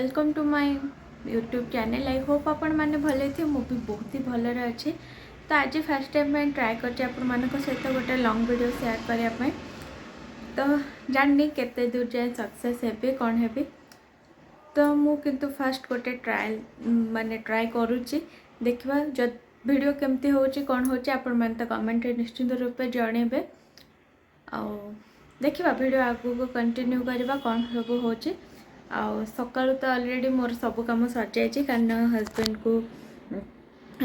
Welcome to my YouTube channel. I hope आपण मैंने भले थे मु भी बहुत ही भलरे अच्छे। तो आज फर्स्ट टाइम मैं ट्राए कर सहित गोटे लॉन्ग वीडियो शेयर करने। तो जाननी केते दूर जाए सक्सेस हेबी कौन हेबी। तो मु किंतु फर्स्ट गोटे ट्रायल माने ट्राए करुच्ची देखा जब वीडियो केमती होची कौन होची आपण मैंने तो कमेंट निश्चिंत रूप से जनइबे। देखा वीडियो आगू को कंटिन्यू करवा कौन सब हो सका तो ऑलरेडी मोर सब कम सर जाइए कारण हजबैंड को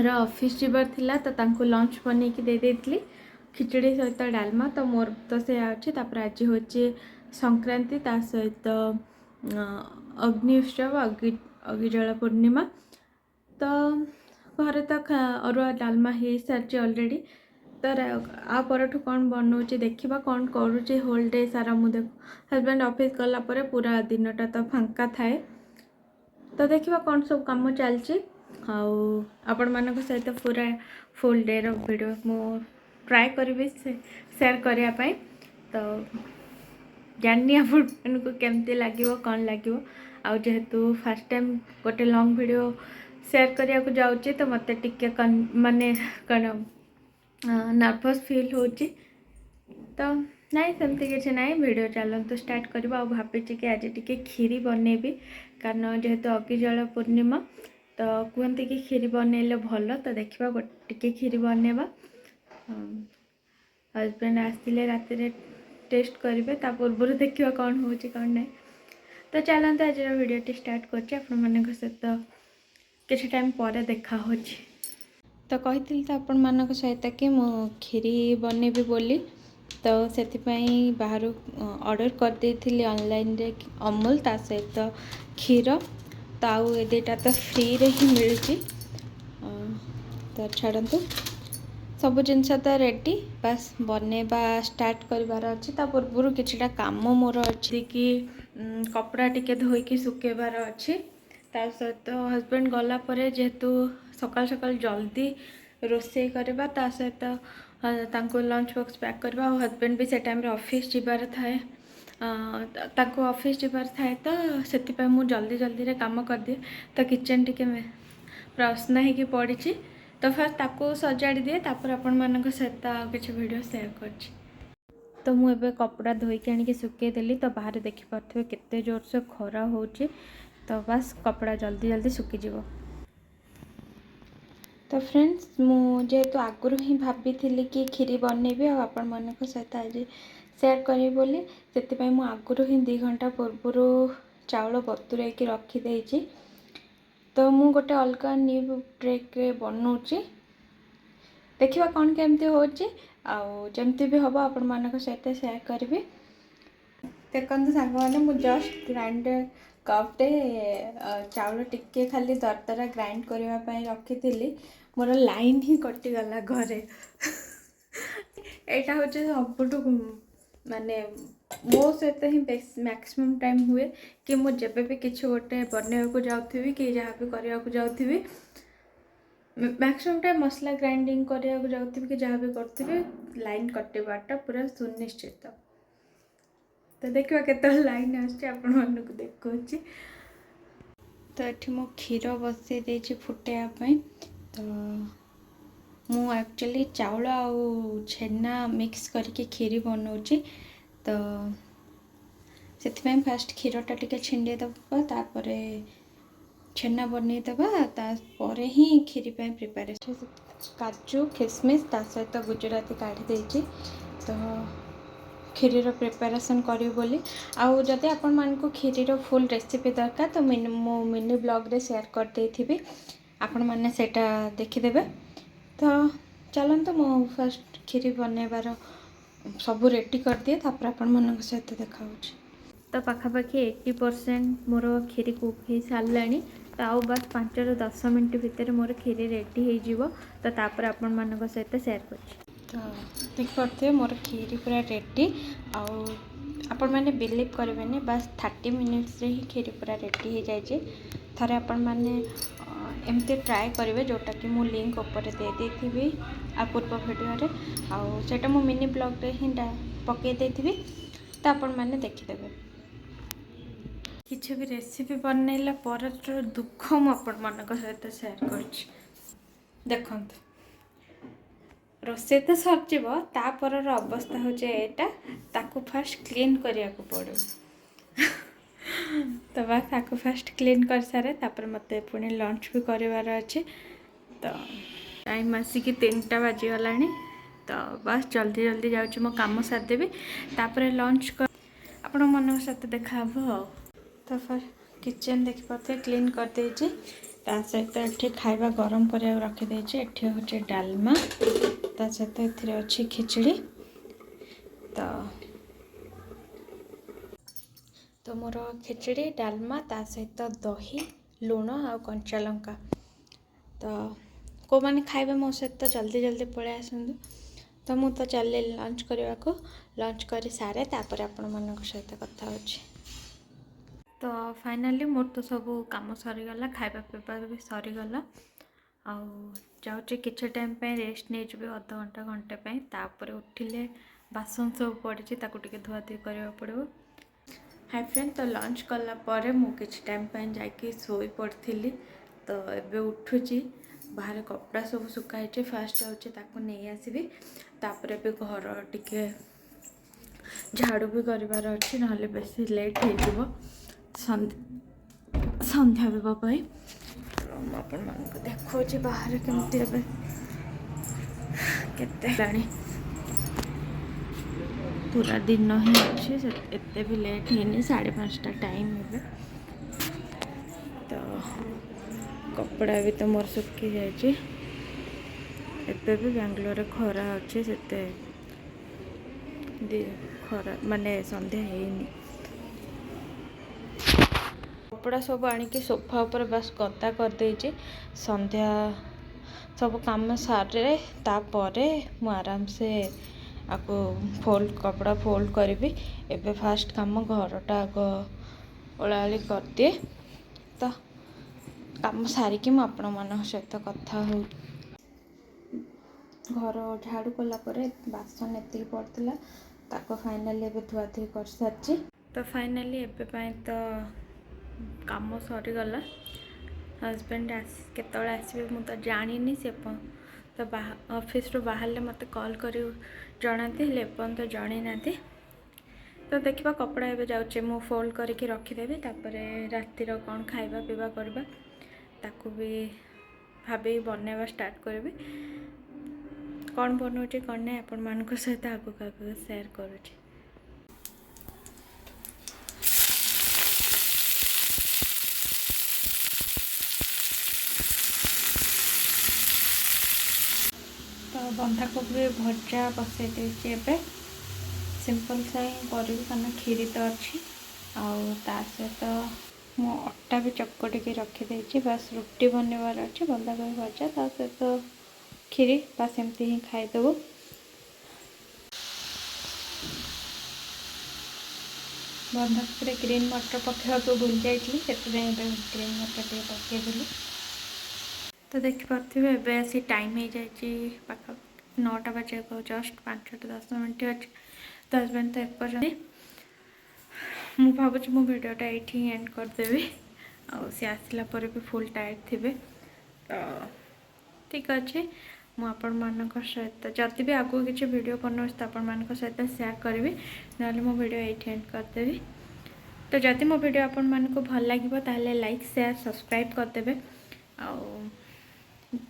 ऑफिस जीवार थिला तो तांको लंच बन के दे देती खिचड़ी सहित डालमा। तो मोर तो से अच्छे आज हूँ संक्रांति ता सहित अग्नि उत्सव अग्निजला पूर्णिमा। तो घरे तो अरुआ डालमा हो सारी ऑलरेडी। तो आ परठू कौन बनाऊँच देखा कौन करुँचे होल डे सारा मुझे हजबैंड ऑफिस गला पूरा दिनटा तो फांका थाए। तो देखा कौन सब कम चलची आपण मान सहित पूरा फुल डे वीडियो मु ट्राए करी शेयर करने। तो जाननी आपन को केमती लगे कौन लगे आउ जेहेतु फर्स्ट टाइम गोटे लॉन्ग वीडियो शेयर करने को जाऊँगी तो मत टिके माने कौन नर्भस फील होची। तो नाई सेमती किसी ना वीडियो चलते स्टार्ट करवा। भावी कि आज टी खीरी बनैबी कारण जेहेतु अग्निजला पूर्णिमा तो कहते कि खीरी बनैले भल। तो देखा टे खीरी बनैबा। हजबैंड आसते राति टेस्ट करेंगे पूर्व देखा कौन हो कौन ना। तो चलते आज वीडियो स्टार्ट कर सहित किसी टाइम पर देखा हो। तो कही तो आपण मान सहित कि मु खीरी बनैबी बोली। तो से बाहर ऑर्डर कर देती ऑनलाइन रे अमूल ता सहित क्षीर तो आउ एटा तो फ्री रे ही मिलूँ। तो छाड़ू सब जिनस तो रेडी बस बनैबा स्टार्ट करार अच्छी। पूर्व किछटा काम मोर अच्छी कि कपड़ा टिके धोईकी सुखेबार अच्छी। ता सहित हजबैंड गला परे जेहेतु सकाल सकाल जल्दी रोषे करवा ता सहित तांको लंच बॉक्स पैक करवा। हजबैंड भी से टाइम रे ऑफिस जीवार थाए ताको ऑफिस जीवार थाए। तो से मु जल्दी जल्दी रे काम कर दिए। तो किचन टिके प्रश्न होगी पड़ी। तो फास्ट ताको सजाड़ी दिए तापर आपण मानक सहित किसी वीडियो शेयर कर। तो मुझे कपड़ा धोईकी आनिक सुखे देली। तो बाहर देखिपे केते जोर से खरा हो। तो बस कपड़ा जल्दी जल्दी सुखीज। तो फ्रेंड्स जेहेतु आगुरी ही भाभी कि खीरी बनैबी आपण मान सहित आज शेयर करी बोली से आगुरी ही 2 घंटा पूर्वर चाउल बतुरे रखीदे। तो मु गोटे अलग न्यू ट्रिक बनाऊँगी देखा कौन केमती होमती भी हम आपण मान सहित शेयर करी। देखो सांग मैंने मुझे जस्ट ग्राइंडर कपटे चाउल टिके खाली दरदरा ग्राइंड करने रखी थी। मोर लाइन ही कटिगला घरे यहाँ हूँ सबुठ माने मो सहित ही मैक्सिमम टाइम हुए कि मुझे भी किसी गोटे बनवा को जाऊँ कि जहाँ भी करने को जाऊँ मैक्सिमम टाइम मसला ग्राइंडिंग करने को जाऊँ कि जहाँ भी करी लाइन कटवाटा पूरा सुनिश्चित। तो देखा केत लाइन आपको देखा। तो ये मो क्षीर बसई दे फुटाई। तो मु एक्चुअली चाउल आउ छेना मिक्स करके खीरी बनाऊँगी। तो से फास्ट क्षीरटा टिके छिंडेदबा तापर छेना बनईदबा तापर ही खीरी प्रिपेरेसन काजू किशमिश ता सहित गुजराती काढ़ी देछि। तो खीरीर प्रिपेरेसन करी बोली आउ जदि आपण मानकु खीरीर फुल रेसिपी दरकार तो मो मिनी ब्लॉग रे शेयर कर देथिबी आपण माने सेटा देखिदेबे। तो चलते मो फर्स्ट खीरी बनैबार सब रेडी कर दिए तापर आपण मानक सहित देखा। तो पाखापाखि 80% मोर खीरी कुक हो सारानी। तो आउ बस 5 ରୁ 10 मिनट भितर मोर खीरी रेडी हो। तो तापर आपण मानक सहित शेयर कर। तो देखिए मोर खीरी पूरा रेडी आपण मैंने बिलीव करेंगे बस 30 मिनिट्स रे ही खीरी पूरा रेडी हो जाए। थे आपण मैंने एमती ट्राए करेंगे जोटा कि मु लिंक ऊपर दे देथिबी आ पूर्व वीडियो रे सेटा मु मिनी ब्लॉग रे ही पकई देथिबी। तो आपण मैंने देखिदेबे। किसी भी रेसिपी बनैला पर दुख मु आपण मान सहित सेयार कर देखु रोषे तो सरजीव तापर अवस्था हूँ यहाँ फास्ट क्लीन करने को पड़ो तो बस ताको फास्ट क्लीन कर सारे तापर मत पुणी लंच भी करार अच्छे तो टाइम आसिक 3टा बाजीगला तो बस जल्दी जल्दी जाऊँ मो कम सारिदेवी तापर लंच कर आपण मन सहित देखा तो फिर किचन देखिपे क्लीन कर देछि ता सहित ये खाଇବା गरम कर रखीदे ये हूँ डालमा ता सहित ये अच्छी खिचड़ी तो मोर खिचड़ी डालमा ता सहित दही लुण आ कंचा लंका तो को मैंने खाइबे मो सहित तो जल्दी जल्दी पड़े आसतु तो मु तो चल लंच करने को लंच कर सारे तापर आपण मान सहित कथा होछि तो फाइनली मोर तो सब काम सरीगला खाଇବା पीवा भी सरीगला आउ जाऊँ किसी टाइम पे रेस्ट नहीं जी अध घंटा घंटे पे तापर उठिले बासन सब पड़ी ताकू धुआ धुई करने पड़ो हाय फ्रेंड तो लंच कला परे मु किछि टाइम पे जाके सोई पड़थली तो एबे उठुची बाहर कपड़ा सब सुखाई फास्ट जाऊँचे ताको नहीं आसबि तापर एबे घर टिके झाड़ू भी करार अच्छी ना बेसी लेट हो संध्या देवाई आपण मान देखो बाहर केमती एबे केते पूरा दिन ही अच्छे एते भी लेट है 5:30 टाइम है तो कपड़ा भी तो मोर सुखी जाए भी बेंगलोर खरा अच्छे से खरा माने संध्या है कपड़ा सब आनिकी सोफा ऊपर बस गदा कर देछि संध्या सब काम सारे तापरे मु आराम से आपको फोल्ड कपड़ा फोल्ड करी एबे फास्ट काम घरटा आग ओलाली कर दिए तो काम सारिकी मु आपण मान सहित कथा हो घर झाड़ू कला परे बासन एति पड़ता ताको फाइनली एबे धुआ धुई कर सारी तो फाइनली एबे तो काम सरीगला हजबैंड केतले आसबे मु तो जानी से तो ऑफिस रू बाहर मत कॉल कर जनाती एपन तो जन ना तो देखा कपड़ा एवं जाऊे मु फोल्ड करके रखीदेवी तापर रातिर कौन खाଇବା पीवा करवा ताकू भी भाभी बनवा स्टार्ट करी कौन बनाऊँ कौन ना आपण मान सहित आगक आगक सेयार करुँच तो बंधाकोबी भजा बसई देती एबे सिंपल सा ही करी कारण खीरी तो अच्छी आ सहित मो अटा भी चकटी रखीदे बस रुटी बनवार अच्छे बंधाकोबी भजा ता सहित खीरी बस एमती ही खाईदेबू बंधाकोबी ग्रीन मटर पकेवा तो भूल जाइए ग्रीन मटर टे पकईदेली तो देखिपे एवं आसी टाइम हो जाए पाख 9टा बजे जस्ट 5-10 मिनट अच्छे तो हजबैंड तो एपर्यंत मु भावुँ मो भिडटा ये एंड करदेवी सी आसला पर भी फुल टायर्ड थे तो ठीक अच्छे मुझे सहित जदि भी आगू किसी वीडियो बनाऊँ तो आपण सहित सेयार करी ना मो भिड ये एंड करदेवी तो जदि मो भिड आपण मानक भल लगे ताहले लाइक शेयर सब्सक्राइब करदे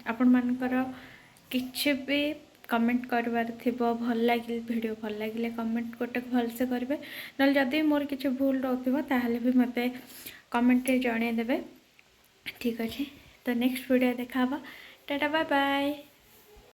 आपण मानकर किछि भी कमेंट करवार थिबो भल लगे वीडियो भल लगे कमेंट गोटे भलसे करेंगे ना जदि मोर किसी भूल रोथिबो ताहले भी मते कमेंट रे जणे देबे ठीक अच्छे तो नेक्स्ट वीडियो देखा टाटा बाय बाय।